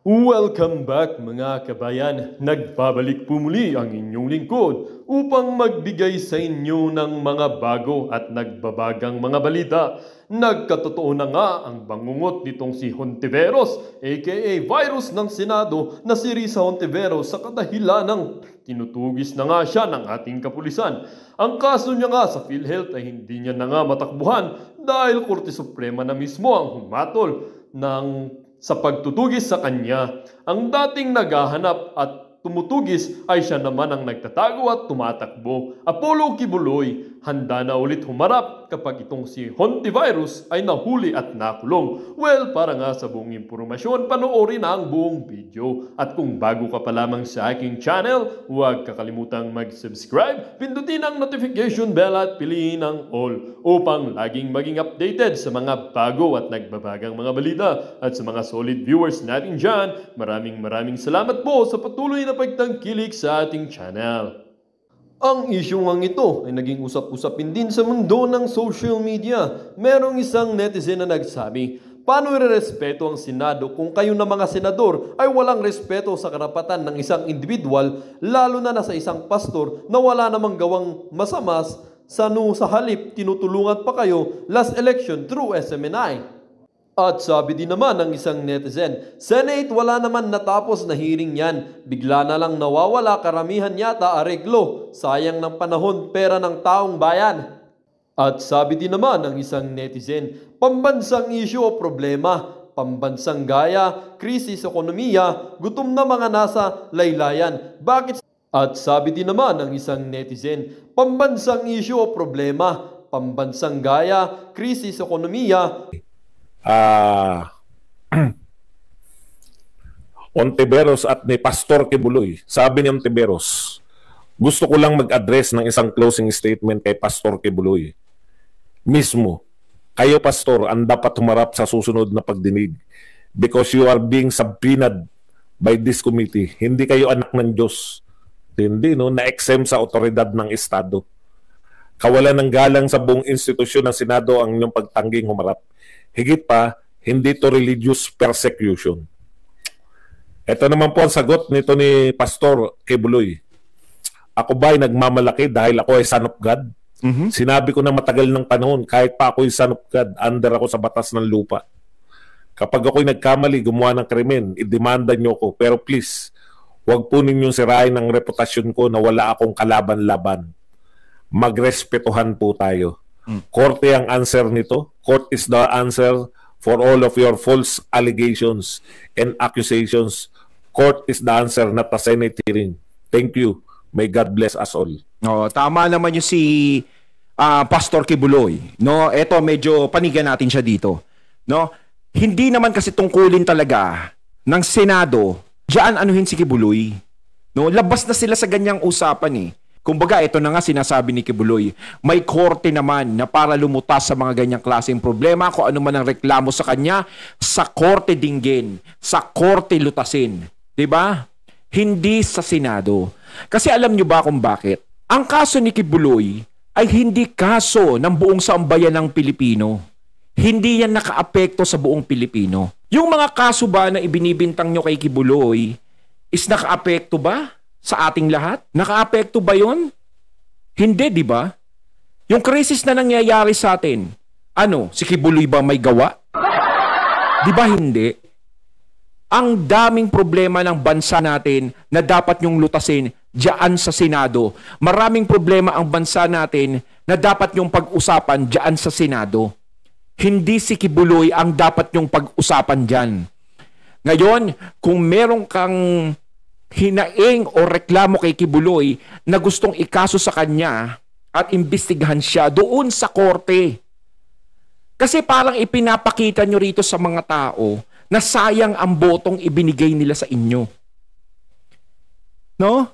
Welcome back mga kabayan. Nagbabalik po muli ang inyong lingkod upang magbigay sa inyo ng mga bago at nagbabagang mga balita. Nagkatotoo na nga ang bangungot nitong si Hontiveros aka virus ng Senado na si Risa Hontiveros sa kadahilan ng tinutugis na nga siya ng ating kapulisan. Ang kaso niya nga sa PhilHealth ay hindi niya na nga matakbuhan dahil Korte Suprema na mismo ang humatol sa pagtutugis sa kanya. Ang dating naghahanap at tumutugis ay siya naman ang nagtatago at tumatakbo. Apollo Kibuloy, handa na ulit humarap kapag itong si Hontivirus ay nahuli at nakulong. Well, para nga sa buong impormasyon, panoorin na ang buong video. At kung bago ka pa lamang sa aking channel, huwag kakalimutang mag-subscribe, pindutin ang notification bell at piliin ang all upang laging maging updated sa mga bago at nagbabagang mga balita. At sa mga solid viewers natin dyan, maraming salamat po sa patuloy na pagtangkilik sa ating channel. Ang isyong ang ito ay naging usap-usapin din sa mundo ng social media. Merong isang netizen na nagsabi, paano irerespeto ang Senado kung kayo na mga senador ay walang respeto sa karapatan ng isang individual, lalo na sa isang pastor na wala namang gawang masamas, sa halip tinutulungan pa kayo last election through SMNI. At sabi din naman ng isang netizen, Senate wala naman natapos na hearing yan. Bigla na lang nawawala, karamihan yata areglo. Sayang ng panahon, pera ng taong bayan. At sabi din naman ng isang netizen, pambansang isyu o problema, pambansang gaya, krisis ekonomiya, gutom na mga nasa laylayan. Bakit? At sabi din naman ng isang netizen, pambansang isyu o problema, pambansang gaya, krisis ekonomiya, Hontiveros at ni Pastor Kibuloy. Sabi ni Hontiveros, gusto ko lang mag-address ng isang closing statement kay Pastor Kibuloy. Mismo, kayo Pastor ang dapat humarap sa susunod na pagdinig because you are being subpoenaed by this committee. Hindi kayo anak ng Diyos. Hindi, no? Na-exempt sa otoridad ng Estado. Kawalan ng galang sa buong institusyon ng Senado ang inyong pagtangging humarap. Higit pa, hindi to religious persecution. Ito naman po ang sagot nito ni Pastor Kibuloy. Ako ba ay nagmamalaki dahil ako ay son of God? Sinabi ko na matagal ng panahon, kahit pa ako ay son of God, under ako sa batas ng lupa. Kapag ako'y nagkamali, gumawa ng krimen, idemanda nyo ko. Pero please, huwag po ninyong sirain ang reputasyon ko na wala akong kalaban-laban. Magrespetuhan po tayo. Korte ang answer nito. Court is the answer for all of your false allegations and accusations. Court is the answer, not a Senate hearing. Thank you. May God bless us all. Oh, tama naman yung si Pastor Kibuloy. No, eto medyo panigan natin siya dito. No? Hindi naman kasi tungkulin talaga ng Senado diyan anuhin si Kibuloy. No, labas na sila sa ganyang usapan eh. Kumbaga, ito na nga sinasabi ni Kibuloy, may korte naman na para lumutas sa mga ganyang klaseng problema, kung ano man ang reklamo sa kanya, sa korte dinggin, sa korte lutasin. 'Di ba? Hindi sa Senado. Kasi alam nyo ba kung bakit? Ang kaso ni Kibuloy ay hindi kaso ng buong sambayan ng Pilipino. Hindi yan nakaapekto sa buong Pilipino. Yung mga kaso ba na ibinibintang nyo kay Kibuloy is nakaapekto ba sa ating lahat? Nakaapekto ba yun? Hindi, di ba? Yung krisis na nangyayari sa atin, ano, si Kibuloy ba may gawa? Di ba hindi? Ang daming problema ng bansa natin na dapat nyong lutasin diyan sa Senado. Maraming problema ang bansa natin na dapat nyong pag-usapan diyan sa Senado. Hindi si Kibuloy ang dapat nyong pag-usapan diyan. Ngayon, kung meron kang hinaing o reklamo kay Kibuloy na gustong ikaso sa kanya at imbestigahan siya doon sa korte. Kasi parang ipinapakita nyo rito sa mga tao na sayang ang botong ibinigay nila sa inyo. No?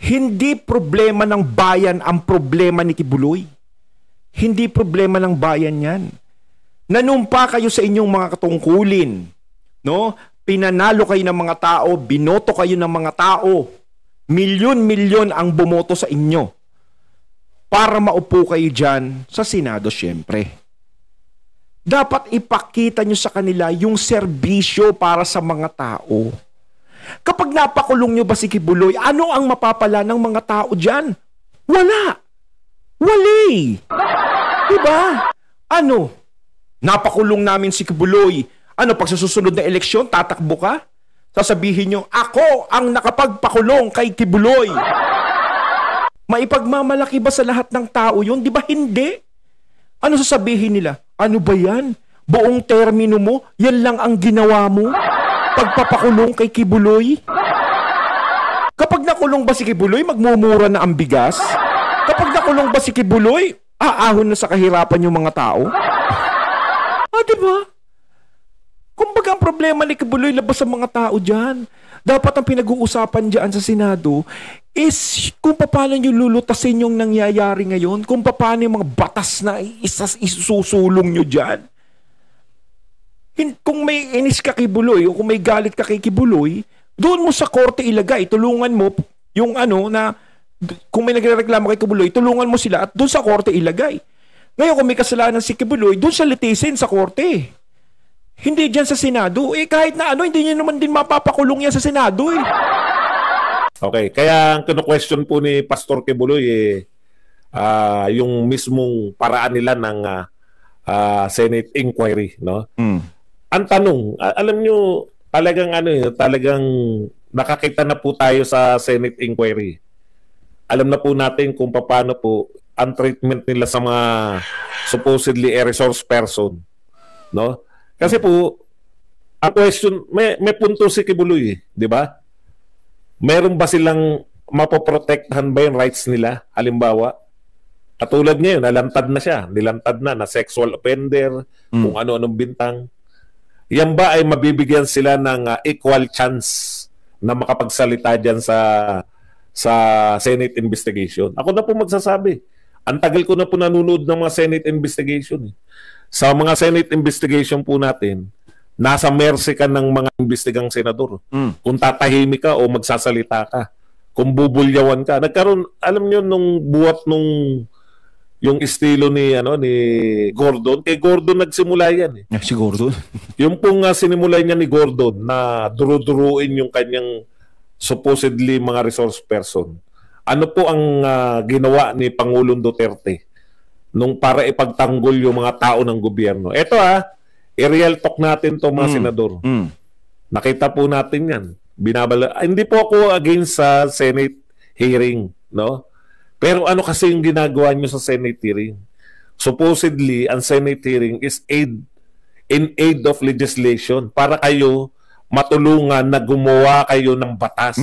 Hindi problema ng bayan ang problema ni Kibuloy. Hindi problema ng bayan yan. Nanumpa kayo sa inyong mga katungkulin. No? Pinanalo kayo ng mga tao, binoto kayo ng mga tao. Milyon-milyon ang bumoto sa inyo para maupo kayo dyan sa Senado syempre. Dapat ipakita nyo sa kanila yung serbisyo para sa mga tao. Kapag napakulong nyo ba si Kibuloy, ano ang mapapala ng mga tao dyan? Wala. Wali. Diba? Ano? Napakulong namin si Kibuloy. Ano, pag sa susunod na eleksyon, tatakbo ka? Sasabihin nyo, ako ang nakapagpakulong kay Kibuloy. Maipagmamalaki ba sa lahat ng tao yun? Di ba hindi? Ano sasabihin nila? Ano ba yan? Buong termino mo, yan lang ang ginawa mo? Pagpapakulong kay Kibuloy? Kapag nakulong ba si Kibuloy, magmumura na ang bigas? Kapag nakulong ba si Kibuloy, aahon na sa kahirapan yung mga tao? Diba? Kumbaga ang problema ni Kibuloy labas sa mga tao dyan. Dapat ang pinag-uusapan dyan sa Senado is kung paano nyo lulutasin yung nangyayari ngayon, kung paano yung mga batas na isusulong nyo dyan. Kung may inis ka kay Kibuloy o kung may galit ka kay Kibuloy, doon mo sa korte ilagay. Tulungan mo yung kung may nagrereklamo kay Kibuloy, tulungan mo sila at doon sa korte ilagay. Ngayon kung may kasalanan si Kibuloy, doon sa litisin sa korte. Hindi dyan sa Senado. Kahit na hindi nyo naman din mapapakulong yan sa Senado Okay, kaya ang kino-question po ni Pastor Kibuloy yung mismong paraan nila ng Senate inquiry, no? Ang tanong, alam nyo, talagang nakakita na po tayo sa Senate inquiry. Alam na po natin kung paano po ang treatment nila sa mga supposedly resource person, no? Kasi po, ang question, may punto si Kibuloy, di ba? Meron ba silang mapoprotektahan ba yung rights nila? Halimbawa, katulad ngayon, nilantad na sexual offender, kung ano-anong bintang. Yan ba ay mabibigyan sila ng equal chance na makapagsalita dyan sa Senate investigation? Ako na po magsasabi. Ang tagal ko na po nanonood ng mga Senate investigation. Sa mga Senate investigation po natin, nasa mercy ka ng mga investigang senador. Kung tatahimik ka o magsasalita ka. Kung bubulyawan ka. Nagkaroon, alam nyo, nung buhat yung estilo ni Gordon, kay Gordon nagsimula yan. Si Gordon? Yung pong sinimula niya ni Gordon na duru-duruin yung kanyang supposedly mga resource person. Ano po ang ginawa ni Pangulong Duterte nung para ipagtanggol yung mga tao ng gobyerno? Ito i-real talk natin to mga senador. Nakita po natin yan. Hindi po ako against sa Senate hearing, no? Pero ano kasi yung ginagawa nyo sa Senate hearing? Supposedly, ang Senate hearing is in aid of legislation para kayo matulungan na gumawa kayo ng batas.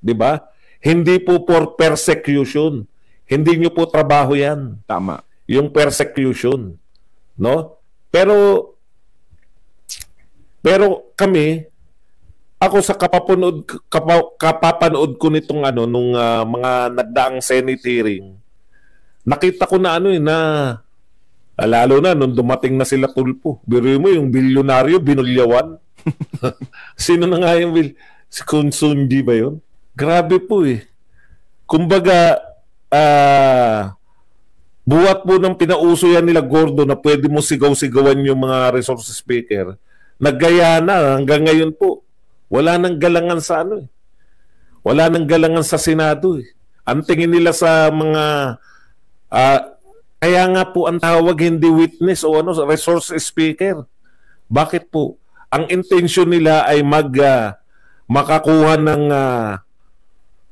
Di ba? Hindi po for persecution. Hindi nyo po trabaho yan. Tama. Yung persecution. No? Pero kami, ako sa kapapanood ko nitong nung mga nagdaang Senate hearing, nakita ko na lalo na nung dumating na sila Tulfo. Biruin mo yung bilyonaryo, binulyawan. Sino na nga yung si Consundi ba yun? Grabe po Kumbaga, buhat po ng pinauso yan nila Gordon na pwede mo sigaw-sigawan yung mga resource speaker. Naggaya na hanggang ngayon po. Wala nang galangan sa Wala nang galangan sa Senado Ang tingin nila sa mga kaya nga po ang tawag hindi witness o resource speaker. Bakit po? Ang intention nila ay makakuha ng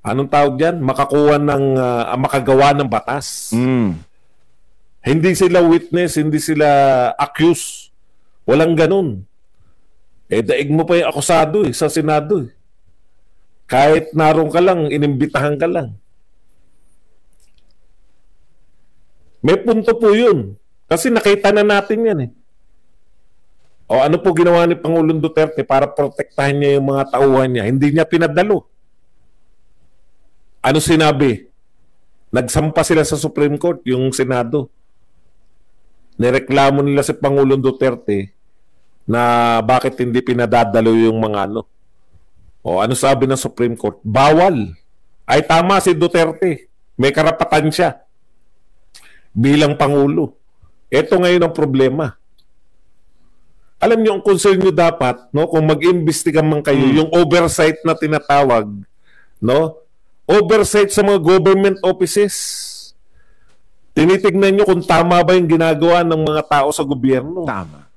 anong tawag diyan? Makakuha ng makagawa ng batas. Hindi sila witness, hindi sila accused. Walang ganun. Daig mo pa yung akusado sa Senado Kahit naroon ka lang, inimbitahan ka lang. May punto po yun. Kasi nakita na natin yan O ano po ginawa ni Pangulong Duterte para protektahan niya yung mga tauhan niya? Hindi niya pinadalo. Ano sinabi? Nagsampa sila sa Supreme Court, yung Senado. Nireklamo nila si Pangulong Duterte na bakit hindi pinadadalo yung mga O ano sabi ng Supreme Court? Bawal. Ay tama si Duterte. May karapatan siya bilang Pangulo. Ito ngayon ang problema. Alam niyo, ang concern niyo dapat, no, kung mag-imbestiga man kayo, yung oversight na tinatawag, no? Oversight sa mga government offices. Tinitignan niyo kung tama ba yung ginagawa ng mga tao sa gobyerno. Tama.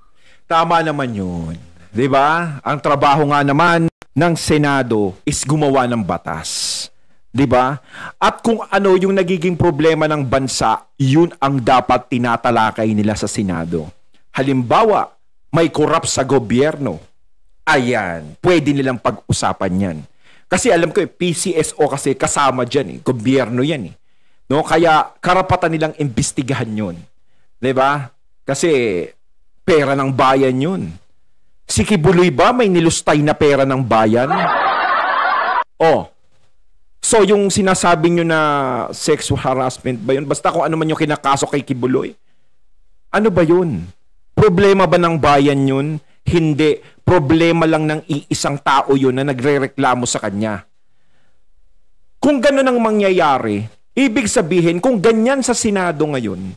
Tama naman yun. 'Di ba? Ang trabaho nga naman ng Senado is gumawa ng batas. 'Di ba? At kung ano yung nagiging problema ng bansa, yun ang dapat tinatalakay nila sa Senado. Halimbawa, may corrupt sa gobyerno. Ayan, pwede nilang pag-usapan yan. Kasi alam ko, PCSO kasi kasama dyan. Gobyerno yan. No? Kaya karapatan nilang imbestigahan yun. 'Di ba? Kasi pera ng bayan yun. Si Kibuloy ba may nilustay na pera ng bayan? Oh. So yung sinasabi nyo na sexual harassment ba yun? Basta kung ano man yung kinakaso kay Kibuloy. Ano ba yun? Problema ba ng bayan yun? Hindi. Problema lang ng iisang tao yun na nagre-reklamo sa kanya. Kung gano'n ang mangyayari, ibig sabihin, kung ganyan sa Senado ngayon,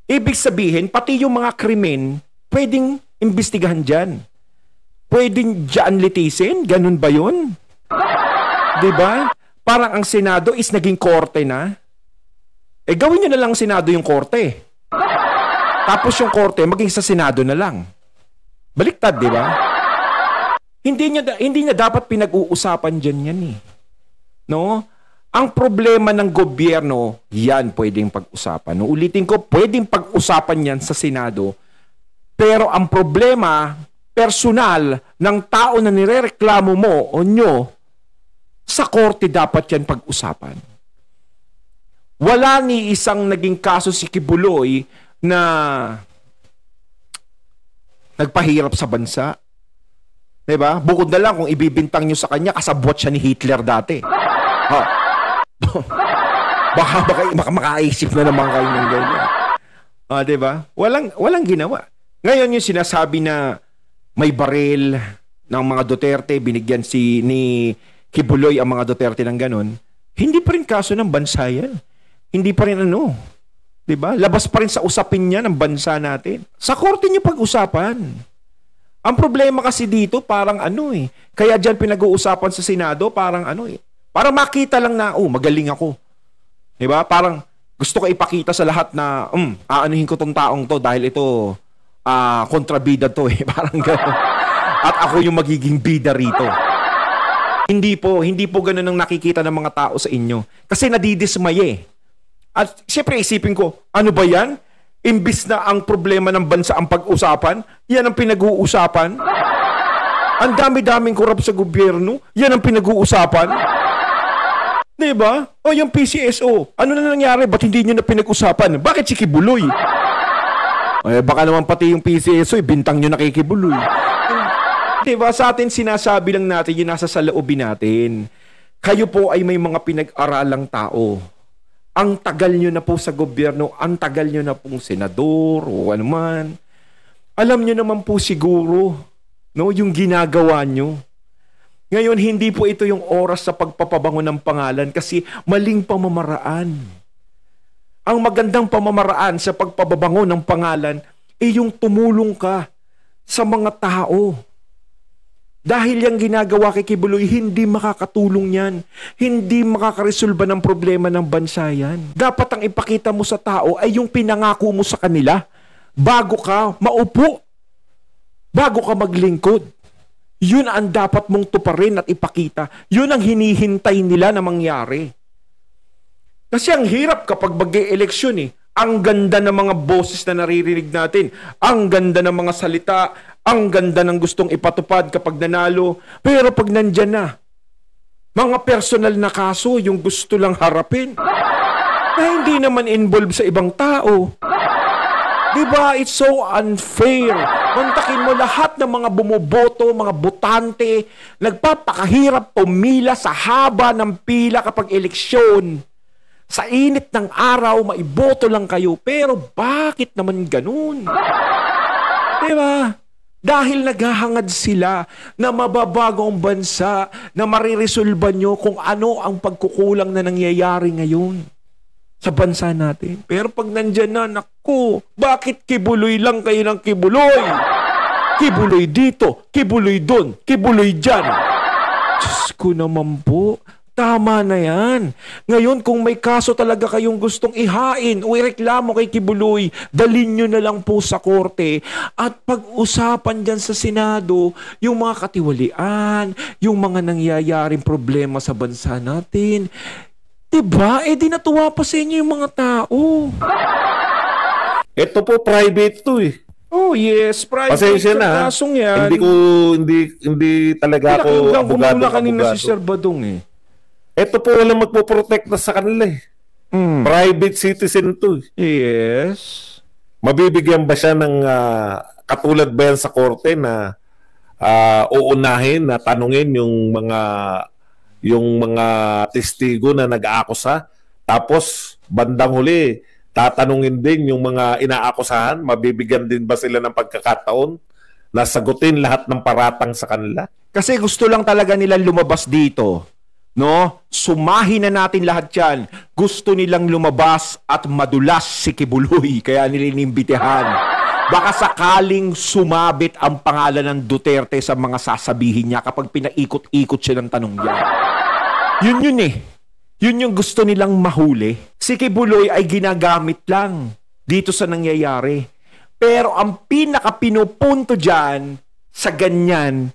ibig sabihin, pati yung mga krimen, pwedeng imbestigahan dyan. Pwedeng dyan litisin? Ganun ba yun? Diba? Parang ang Senado is naging korte na. Gawin nyo na lang Senado yung korte. Tapos yung korte, maging sa Senado na lang. Baliktad, diba? Hindi niya dapat pinag-uusapan dyan yan eh. No? Ang problema ng gobyerno, yan pwedeng pag-usapan. No, ulitin ko, pwedeng pag-usapan yan sa Senado. Pero ang problema, personal, ng tao na nirereklamo mo o nyo, sa korte dapat yan pag-usapan. Wala ni isang naging kaso si Kibuloy na nagpahirap sa bansa. Diba? Bukod na lang kung ibibintang nyo sa kanya, kasabwat siya ni Hitler dati. Ha? baka makaisip na naman kayo ng ganyan. Diba? Walang ginawa. Ngayon yung sinasabi na may baril ng mga Duterte, binigyan ni Kibuloy ang mga Duterte ng ganon, hindi pa rin kaso ng bansa yan. Hindi pa rin diba? Labas pa rin sa usapin niya ng bansa natin. Sa korte niyo pag-usapan. Ang problema kasi dito, parang kaya dyan pinag-uusapan sa Senado, parang parang makita lang na, magaling ako. Diba? Parang gusto ko ipakita sa lahat na, aanuhin ko tong taong to dahil ito, kontrabida to eh. Parang gano'n. At ako yung magiging bida rito. Hindi po ganun ang nakikita ng mga tao sa inyo. Kasi nadidismaye. At siyempre isipin ko, ano ba yan? Imbis na ang problema ng bansa ang pag-usapan, yan ang pinag-uusapan. Ang dami-daming korap sa gobyerno, yan ang pinag-uusapan. Diba? O yung PCSO, ano na nangyari? Ba't hindi nyo na pinag-usapan? Bakit si Kibuloy? Baka naman pati yung PCSO, bintang nyo na kay Kibuloy. Diba? Sa atin, sinasabi lang natin, yung nasa saloobin natin. Kayo po ay may mga pinag-aralang tao. Ang tagal nyo na po sa gobyerno, ang tagal nyo na pong senador o ano man. Alam nyo naman po siguro, yung ginagawa nyo. Ngayon, hindi po ito yung oras sa pagpapabango ng pangalan kasi maling pamamaraan. Ang magandang pamamaraan sa pagpapabango ng pangalan ay yung tumulong ka sa mga tao. Dahil yung ginagawa kay Kibuloy, hindi makakatulong yan. Hindi makakaresolba ng problema ng bansa yan. Dapat ang ipakita mo sa tao ay yung pinangako mo sa kanila bago ka maupo, bago ka maglingkod. Yun ang dapat mong tuparin at ipakita. Yun ang hinihintay nila na mangyari. Kasi ang hirap kapag mag-e-eleksyon eh. Ang ganda ng mga boses na naririnig natin. Ang ganda ng mga salita. Ang ganda ng gustong ipatupad kapag nanalo. Pero pag nandyan na, mga personal na kaso yung gusto lang harapin. Na hindi naman involved sa ibang tao. Diba? It's so unfair. Mantakin mo lahat ng mga bumoboto, mga botante, nagpapakahirap pumila sa haba ng pila kapag eleksyon. Sa init ng araw, maiboto lang kayo. Pero bakit naman ganun? Diba? Dahil naghahangad sila na mababago ang bansa, na mariresolba nyo kung ano ang pagkukulang na nangyayari ngayon sa bansa natin. Pero pag nandyan na, naku, bakit Kibuloy lang kayo ng Kibuloy? Kibuloy dito, kibuloy doon, kibuloy dyan. Diyos ko naman po, tama na yan. Ngayon, kung may kaso talaga kayong gustong ihain o ireklamo kay Kibuloy, dalhin nyo na lang po sa korte at pag-usapan dyan sa Senado yung mga katiwalian, yung mga nangyayaring problema sa bansa natin. Diba? Eh, di natuwa pa sa inyo yung mga tao. Ito po, private to eh. Oh, yes. Private. Pasensya na. Kasong yan. Hindi talaga ako abogado. Kanina si Sir Badong eh. Ito po walang magpoprotekta sa kanila eh. Private citizen to eh. Yes. Mabibigyan ba siya ng katulad ba yan sa korte na uunahin na tanungin yung mga testigo na nag-aakusa, tapos bandang huli tatanungin din yung mga inaakusahan, mabibigyan din ba sila ng pagkakataon na sagutin lahat ng paratang sa kanila? Kasi gusto lang talaga nilang lumabas dito. No? Sumahin na natin lahat yan. Gusto nilang lumabas at madulas si Kibuloy. Kaya nilinimbitehan. Baka sakaling sumabit ang pangalan ng Duterte sa mga sasabihin niya kapag pinaikot-ikot siya ng tanong niya. Yun eh. Yun yung gusto nilang mahuli. Si Kibuloy ay ginagamit lang dito sa nangyayari. Pero ang pinaka-pinupunto dyan sa ganyan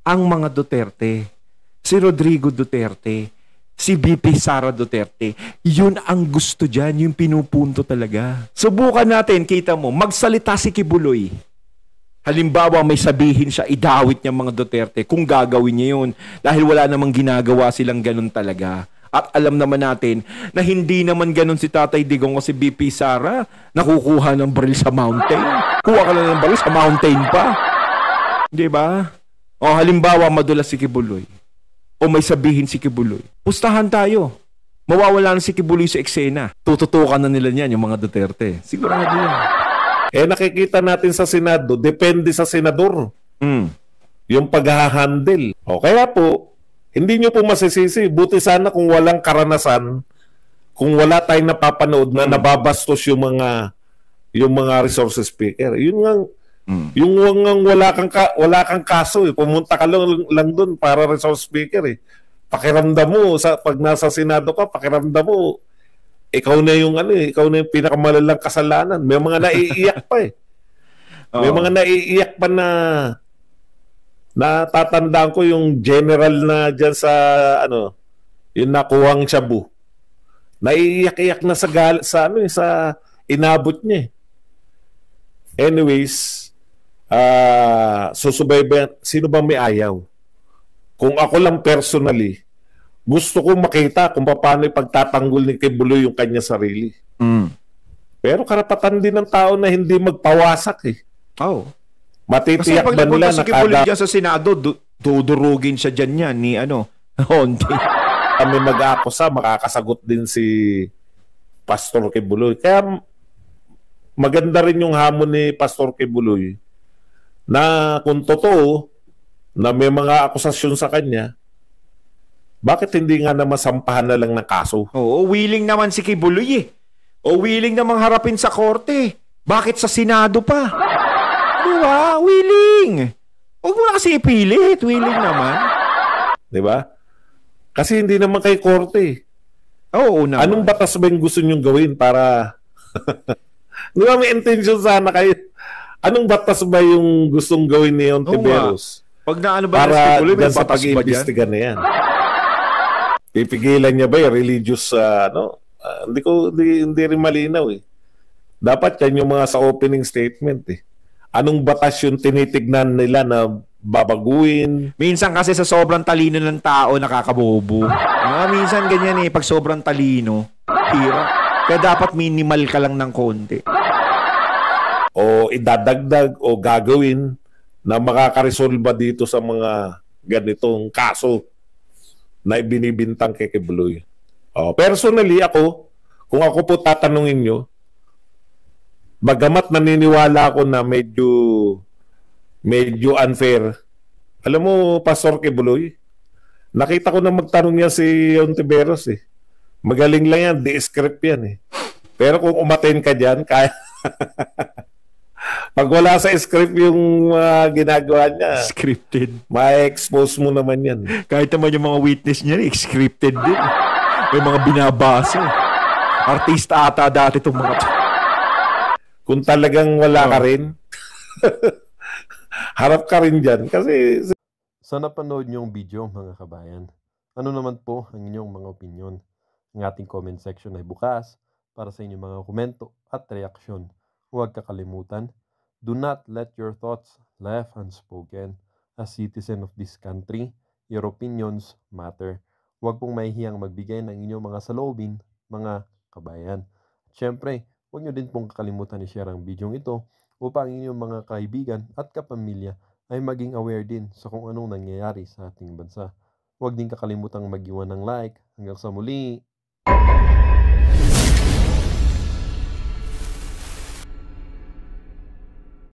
ang mga Duterte. Si Rodrigo Duterte, si BP Sara Duterte, yun ang gusto dyan, yung pinupunto talaga. Subukan natin, kita mo, magsalita si Kibuloy. Halimbawa, may sabihin siya, idawit niya mga Duterte, kung gagawin niya yun, dahil wala namang ginagawa silang ganun talaga. At alam naman natin na hindi naman ganun si Tatay Digong o si BP Sara, nakukuha ng baril sa mountain. Kuha ka lang ng baril sa mountain pa. Di ba? O halimbawa, madulas si Kibuloy. O may sabihin si Kibuloy. Pustahan tayo. Mawawala na si Kibuloy sa eksena. Tututukan na nila niyan yung mga Duterte. Sigurado yan. Eh nakikita natin sa Senado, depende sa senador. Yung pag-handle. O kaya po, hindi nyo po masisisi. Buti sana kung walang karanasan, kung wala tayong napapanood na nababastos yung mga resources speaker. Yun nga, yung wala kang kaso eh. Pumunta ka lang doon para resource speaker eh. Pakiramdam mo pag nasa Senado ka, pakiramdam mo ikaw na yung pinakamalalang kasalanan. May mga naiiyak pa eh. May mga naiiyak pa na natatandaan ko yung general na diyan sa yung nakuhang Shabu. Naiiyak-iyak na sa inabot niya. Anyways, susubaybayan, sino ba may ayaw? Kung ako lang personally, gusto ko makita kung paano ipagtatanggol ni Kibuloy yung kanya sarili. Pero karapatan din ng tao na hindi magpawasak eh. Oh. Matitiyak ba nila si Kibuloy dyan sa Senado, dudurugin siya dyan yan ni Honti. Kami mag-aakusa, makakasagot din si Pastor Kibuloy. Kaya maganda rin yung hamon ni Pastor Kibuloy na kung totoo na may mga akusasyon sa kanya, bakit hindi nga na masampahan na lang ng kaso? Oo, willing naman si Kibuloy eh. O willing namang harapin sa korte. Bakit sa Senado pa? Diba? Willing. Huwag mo na kasi ipilit. Willing naman. Diba? Kasi hindi naman kay korte. Oo naman. Anong batas ba yung gusto nyong gawin para... Diba may intention sana kayo? Anong batas ba yung gustong gawin ni Ontiveros? Pag naano ba para Kibuloy, dyan sa pag-iimbestiga na yan? Pipigilan niya ba yung religious hindi rin malinaw eh. Dapat yan yung mga sa opening statement eh. Anong batas yung tinitignan nila na babaguhin? Minsan kasi sa sobrang talino ng tao, nakakabobo. Minsan ganyan eh, pag sobrang talino, hirap. Kaya dapat minimal ka lang ng konti. O idadagdag o gagawin na makakaresolba dito sa mga ganitong kaso na ibinibintang kay Kibuloy. Personally ako, kung ako po tatanungin nyo, bagamat naniniwala ako na medyo unfair. Alam mo, Pastor Kibuloy, nakita ko na magtanong niya si Ontiveros eh. Magaling lang yan, de-script yan eh. Pero kung umaten ka dyan, kaya Pag wala sa script yung ginagawa niya, Scripted. ma-expose mo naman yan. Kahit naman yung mga witness niya, scripted din. May mga binabasa. Artista ata dati itong mga... Kung talagang wala ka rin, harap ka rin dyan. Kasi Sa napanood niyong video mga kabayan, ano naman po ang inyong mga opinion? Ang ating comment section ay bukas para sa inyong mga komento at reaksyon. Huwag kakalimutan, do not let your thoughts left unspoken. As citizen of this country, your opinions matter. Huwag pong mahihiyang magbigay ng inyong mga saloobin, mga kabayan. At syempre, huwag nyo din pong kakalimutan i-share ang video ito upang inyong mga kaibigan at kapamilya ay maging aware din sa kung anong nangyayari sa ating bansa. Huwag din kakalimutang mag-iwan ng like. Hanggang sa muli!